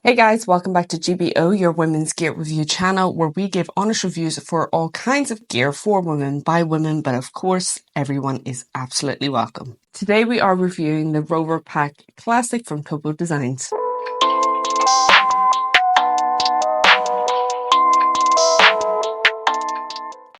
Hey guys, welcome back to GBO, your women's gear review channel, where we give honest reviews for all kinds of gear for women by women, but of course, everyone is absolutely welcome. Today we are reviewing the Rover Pack Classic from Topo Designs.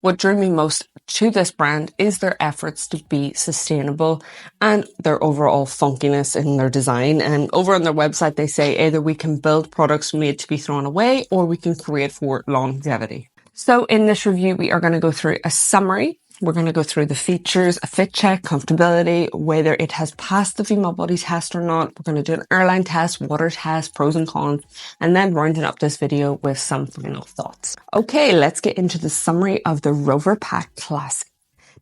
What drew me most to this brand is their efforts to be sustainable and their overall funkiness in their design. And over on their website, they say either we can build products made to be thrown away or we can create for longevity. So in this review, we are going to go through a summary. We're going to go through the features, a fit check, comfortability, whether it has passed the female body test or not. We're going to do an airline test, water test, pros and cons, and then rounding up this video with some final thoughts. Okay, let's get into the summary of the Rover Pack Classic.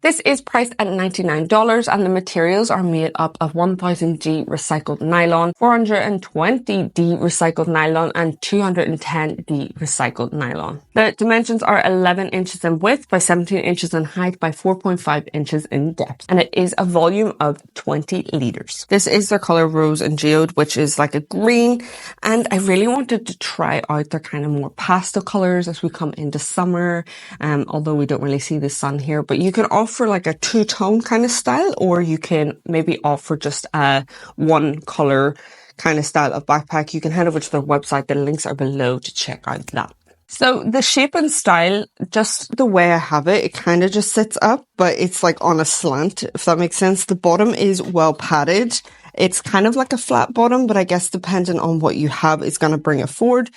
This is priced at $99 and the materials are made up of 1000D recycled nylon, 420D recycled nylon and 210D recycled nylon. The dimensions are 11 inches in width by 17 inches in height by 4.5 inches in depth, and it is a volume of 20 liters. This is their color rose and geode, which is like a green, and I really wanted to try out their kind of more pastel colors as we come into summer, although we don't really see the sun here, but you can offer like a two-tone kind of style, or you can maybe offer just a one color kind of style of backpack. You can head over to their website. The links are below to check out that. So the shape and style, just the way I have it, it kind of just sits up, but it's like on a slant, if that makes sense. The bottom is well padded. It's kind of like a flat bottom, but I guess depending on what you have is going to bring it forward.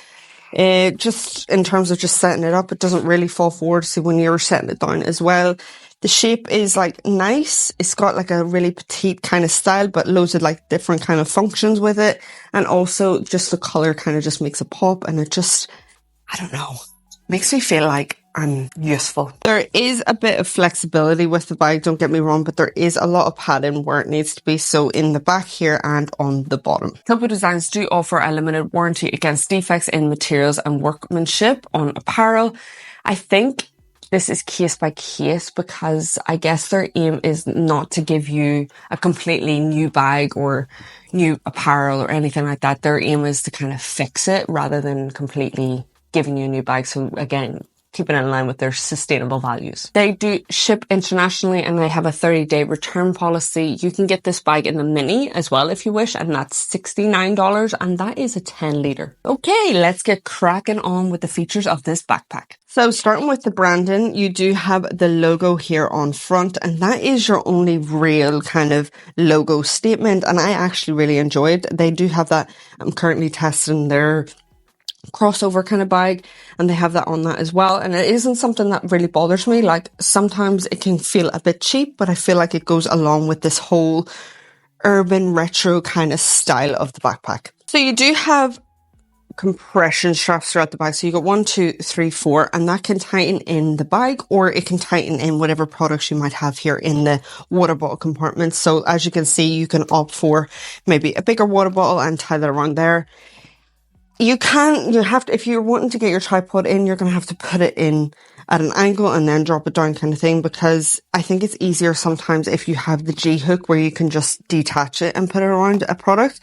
Just in terms of just setting it up, it doesn't really fall forward. So when you're setting it down as well, the shape is like nice. It's got like a really petite kind of style, but loads of like different kind of functions with it. And also just the color kind of just makes a pop, and it just, I don't know, makes me feel like I'm useful. There is a bit of flexibility with the bag, don't get me wrong, but there is a lot of padding where it needs to be. So in the back here and on the bottom. Topo Designs do offer a limited warranty against defects in materials and workmanship on apparel. I think this is case by case because I guess their aim is not to give you a completely new bag or new apparel or anything like that. Their aim is to kind of fix it rather than completely giving you a new bag. So again, keeping it in line with their sustainable values. They do ship internationally and they have a 30-day return policy. You can get this bag in the mini as well if you wish, and that's $69, and that is a 10 liter. Okay, let's get cracking on with the features of this backpack. So starting with the branding, you do have the logo here on front, and that is your only real kind of logo statement, and I actually really enjoyed. They do have that. I'm currently testing their crossover kind of bag, and they have that on that as well, and it isn't something that really bothers me. Like sometimes it can feel a bit cheap, but I feel like it goes along with this whole urban retro kind of style of the backpack. So you do have compression straps throughout the bag, so you got 1, 2, 3, 4, and that can tighten in the bag, or it can tighten in whatever products you might have here in the water bottle compartment. So as you can see, you can opt for maybe a bigger water bottle and tie that around there. You have to, if you're wanting to get your tripod in, you're going to have to put it in at an angle and then drop it down kind of thing, because I think it's easier sometimes if you have the G hook where you can just detach it and put it around a product.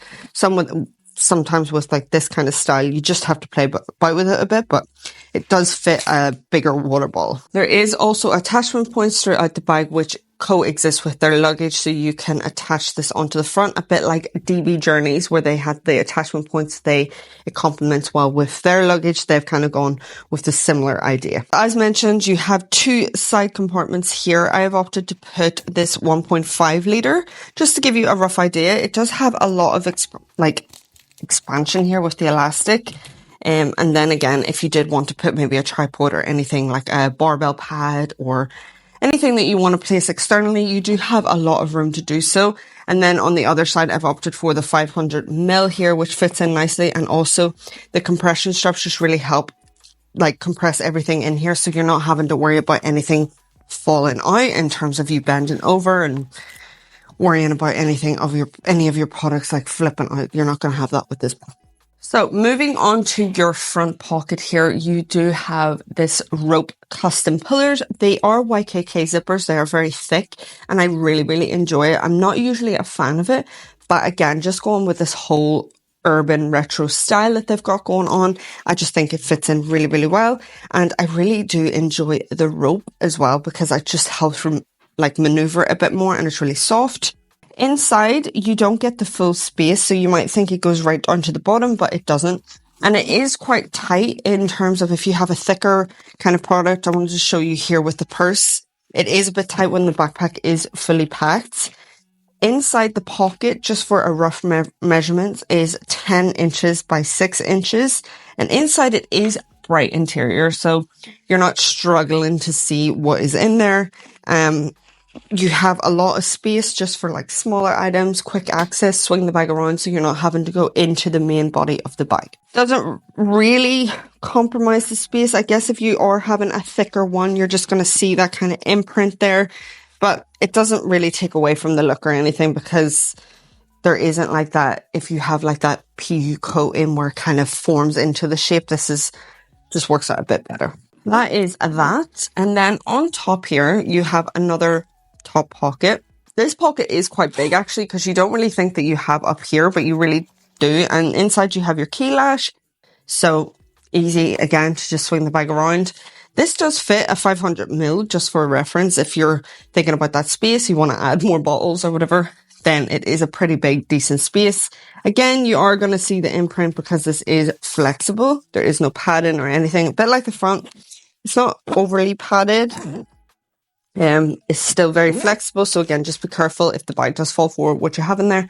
Sometimes with like this kind of style, you just have to play about with it a bit, but it does fit a bigger water bottle. There is also attachment points throughout the bag which coexist with their luggage, so you can attach this onto the front, a bit like DB Journeys where they had the attachment points. It complements well with their luggage. They've kind of gone with the similar idea. As mentioned, you have 2 side compartments here. I have opted to put this 1.5 liter just to give you a rough idea. It does have a lot of expansion here with the elastic. And then again, if you did want to put maybe a tripod or anything like a barbell pad or anything that you want to place externally, you do have a lot of room to do so. And then on the other side, I've opted for the 500ml here, which fits in nicely. And also the compression straps just really help like compress everything in here, so you're not having to worry about anything falling out in terms of you bending over and worrying about any of your products like flipping out. You're not going to have that with this one. So moving on to your front pocket here, you do have this rope custom pullers. They are YKK zippers. They are very thick and I really, really enjoy it. I'm not usually a fan of it, but again, just going with this whole urban retro style that they've got going on. I just think it fits in really, really well. And I really do enjoy the rope as well, because it just helps like maneuver a bit more, and it's really soft. Inside, you don't get the full space, so you might think it goes right down to the bottom, but it doesn't. And it is quite tight in terms of if you have a thicker kind of product. I wanted to show you here with the purse. It is a bit tight when the backpack is fully packed. Inside the pocket, just for a rough measurement, is 10 inches by 6 inches. And inside it is bright interior, so you're not struggling to see what is in there. You have a lot of space just for like smaller items, quick access, swing the bag around so you're not having to go into the main body of the bag. Doesn't really compromise the space. I guess if you are having a thicker one, you're just going to see that kind of imprint there. But it doesn't really take away from the look or anything, because there isn't like that. If you have like that PU coating where it kind of forms into the shape, this is just works out a bit better. That is that. And then on top here, you have another top pocket. This pocket is quite big actually, because you don't really think that you have up here, but you really do. And inside you have your key lash. So easy again to just swing the bag around. This does fit a 500ml, just for reference. If you're thinking about that space, you want to add more bottles or whatever, then it is a pretty big, decent space. Again, you are going to see the imprint because this is flexible. There is no padding or anything. A bit like the front. It's not overly padded. It's still very flexible. So again, just be careful if the bag does fall forward, what you have in there.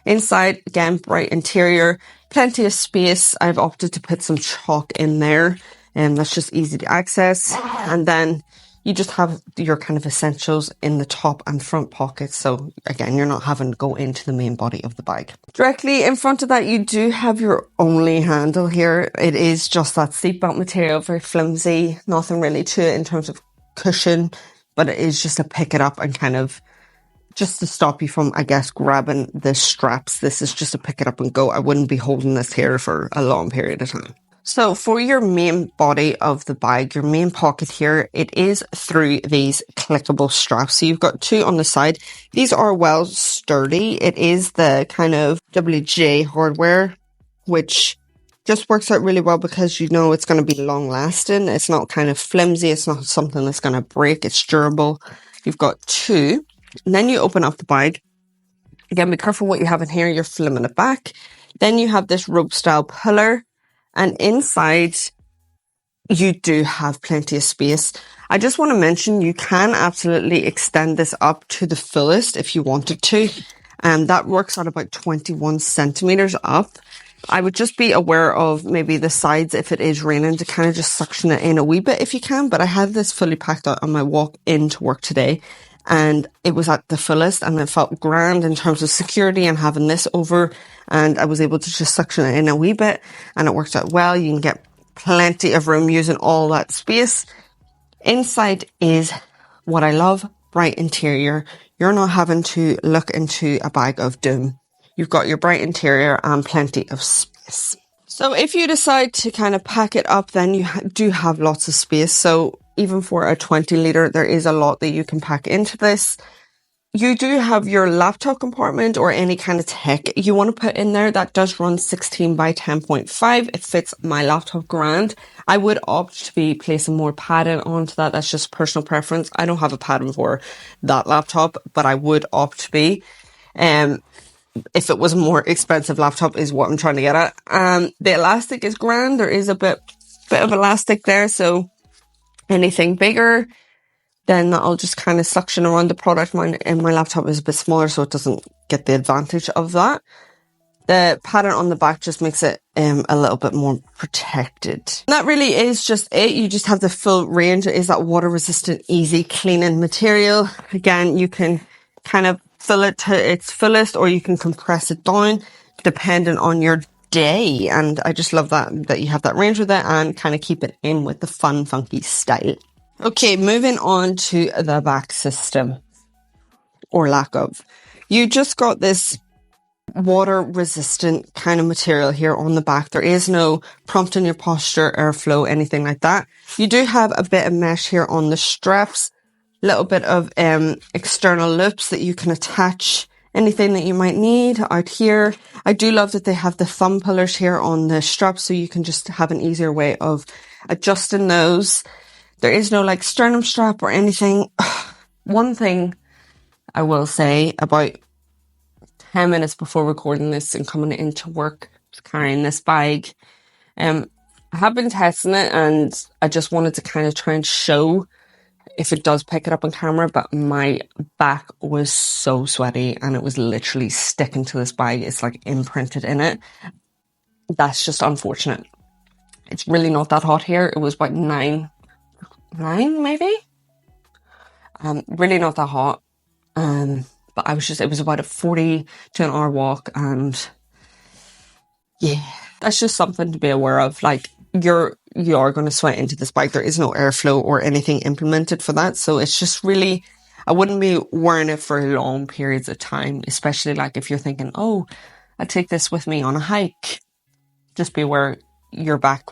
Inside, again, bright interior, plenty of space. I've opted to put some chalk in there. And that's just easy to access. And then you just have your kind of essentials in the top and front pockets. So again, you're not having to go into the main body of the bag. Directly in front of that, you do have your only handle here. It is just that seatbelt material, very flimsy, nothing really to it in terms of cushion, but it is just to pick it up and kind of just to stop you from, I guess, grabbing the straps. This is just to pick it up and go. I wouldn't be holding this here for a long period of time. So for your main body of the bag, your main pocket here, it is through these clickable straps. So you've got two on the side. These are well sturdy. It is the kind of WJ hardware, which just works out really well because you know it's going to be long lasting. It's not kind of flimsy. It's not something that's going to break. It's durable. You've got two. And then you open up the bag. Again, be careful what you have in here. You're flimming it back. Then you have this rope style pillar. And inside, you do have plenty of space. I just want to mention, you can absolutely extend this up to the fullest if you wanted to. And that works out about 21 centimeters up. I would just be aware of maybe the sides if it is raining to kind of just suction it in a wee bit if you can. But I had this fully packed out on my walk into work today. And it was at the fullest and it felt grand in terms of security and having this over, and I was able to just suction it in a wee bit and it worked out well. You can get plenty of room using all that space. Inside is what I love, bright interior. You're not having to look into a bag of doom. You've got your bright interior and plenty of space. So if you decide to kind of pack it up, then you do have lots of space. So even for a 20 litre, there is a lot that you can pack into this. You do have your laptop compartment or any kind of tech you want to put in there. That does run 16 by 10.5. It fits my laptop grand. I would opt to be placing more padding onto that. That's just personal preference. I don't have a padding for that laptop, but I would opt to be. If it was a more expensive laptop is what I'm trying to get at. The elastic is grand. There is a bit of elastic there. So anything bigger, then that'll just kind of suction around the product. Mine and my laptop is a bit smaller, so it doesn't get the advantage of that. The pattern on the back just makes it a little bit more protected. And that really is just it. You just have the full range. It is that water resistant, easy cleaning material. Again, you can kind of fill it to its fullest or you can compress it down depending on your day. And I just love that you have that range with it and kind of keep it in with the fun, funky style. Okay, moving on to the back system, or lack of. You just got this water resistant kind of material here on the back. There is no prompting your posture, airflow, anything like that. You do have a bit of mesh here on the straps, little bit of external loops that you can attach anything that you might need out here. I do love that they have the thumb pullers here on the straps, so you can just have an easier way of adjusting those. There is no like sternum strap or anything. One thing I will say, about 10 minutes before recording this and coming into work, carrying this bag, I have been testing it, and I just wanted to kind of try and show if it does pick it up on camera, but my back was so sweaty and it was literally sticking to this bag. It's like imprinted in it. That's just unfortunate. It's really not that hot here. It was about nine maybe. Really not that hot. But it was about a 40 to an hour walk, and yeah, that's just something to be aware of. Like, you are going to sweat into this bike. There is no airflow or anything implemented for that. So it's just really, I wouldn't be wearing it for long periods of time, especially like if you're thinking, oh, I take this with me on a hike. Just be aware your back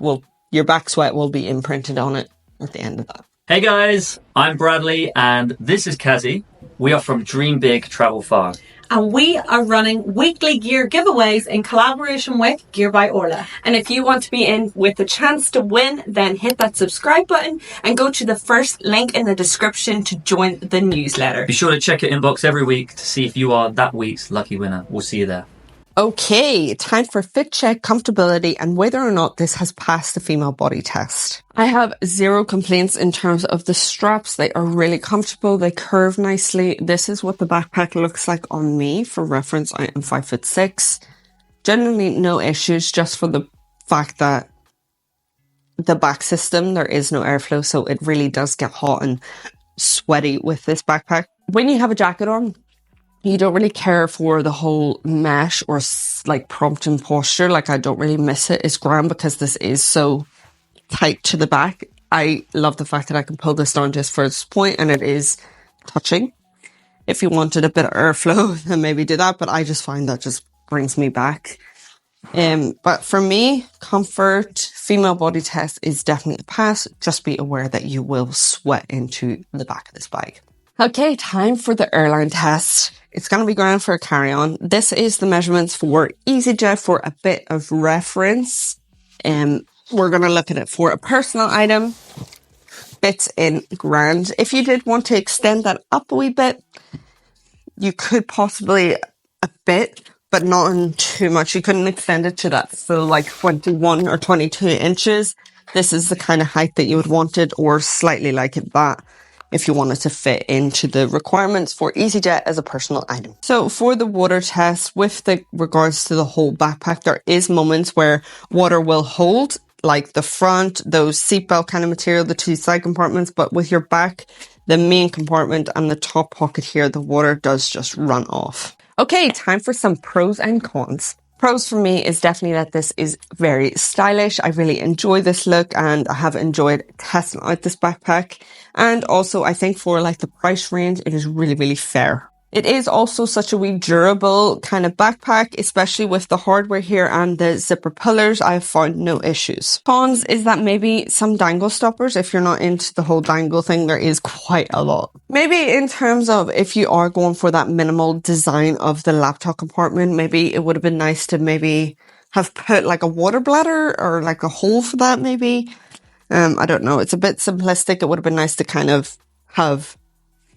sweat will be imprinted on it at the end of that. Hey guys, I'm Bradley and this is Kazi. We are from Dream Big Travel Far. And we are running weekly gear giveaways in collaboration with Gear by Orla. And if you want to be in with a chance to win, then hit that subscribe button and go to the first link in the description to join the newsletter. Be sure to check your inbox every week to see if you are that week's lucky winner. We'll see you there. Okay, time for fit check, comfortability, and whether or not this has passed the female body test. I have zero complaints in terms of the straps. They are really comfortable. They curve nicely. This is what the backpack looks like on me. For reference, I am 5'6". Generally no issues, just for the fact that the back system, there is no airflow, so it really does get hot and sweaty with this backpack. When you have a jacket on, you don't really care for the whole mesh or like prompting posture. Like, I don't really miss it. It's grand because this is so tight to the back. I love the fact that I can pull this down just for this point and it is touching. If you wanted a bit of airflow, then maybe do that. But I just find that just brings me back. But for me, comfort, female body test is definitely a pass. Just be aware that you will sweat into the back of this bag. Okay, time for the Airline Test. It's going to be grand for a carry-on. This is the measurements for EasyJet for a bit of reference. We're going to look at it for a personal item. Fits in grand. If you did want to extend that up a wee bit, you could possibly a bit, but not in too much. You couldn't extend it to that full like 21 or 22 inches. This is the kind of height that you would want it, or slightly like it that, if you wanted to fit into the requirements for EasyJet as a personal item. So for the water test, with the regards to the whole backpack, there is moments where water will hold, like the front, those seatbelt kind of material, the two side compartments, but with your back, the main compartment and the top pocket here, the water does just run off. Okay, time for some pros and cons. Pros for me is definitely that this is very stylish. I really enjoy this look and I have enjoyed testing out this backpack. And also I think for like the price range, it is really, really fair. It is also such a wee durable kind of backpack, especially with the hardware here and the zipper pullers. I have found no issues. Cons is that maybe some dangle stoppers, if you're not into the whole dangle thing, there is quite a lot. Maybe in terms of if you are going for that minimal design of the laptop compartment, maybe it would have been nice to maybe have put like a water bladder or like a hole for that maybe. I don't know. It's a bit simplistic. It would have been nice to kind of have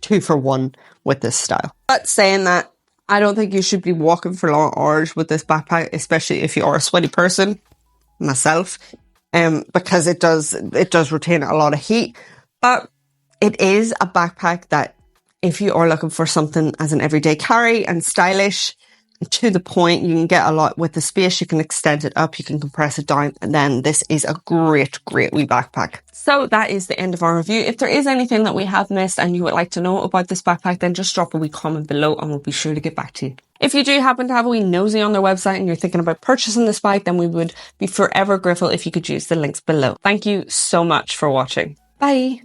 2 for 1 with this style. But saying that, I don't think you should be walking for long hours with this backpack, especially if you are a sweaty person, myself, because it does retain a lot of heat. But it is a backpack that if you are looking for something as an everyday carry and stylish, to the point, you can get a lot with the space. You can extend it up, you can compress it down, and then this is a great wee backpack. So that is the end of our review. If there is anything that we have missed and you would like to know about this backpack, then just drop a wee comment below and we'll be sure to get back to you. If you do happen to have a wee nosy on their website and you're thinking about purchasing this bike, then we would be forever grateful if you could use the links below. Thank you so much for watching. Bye.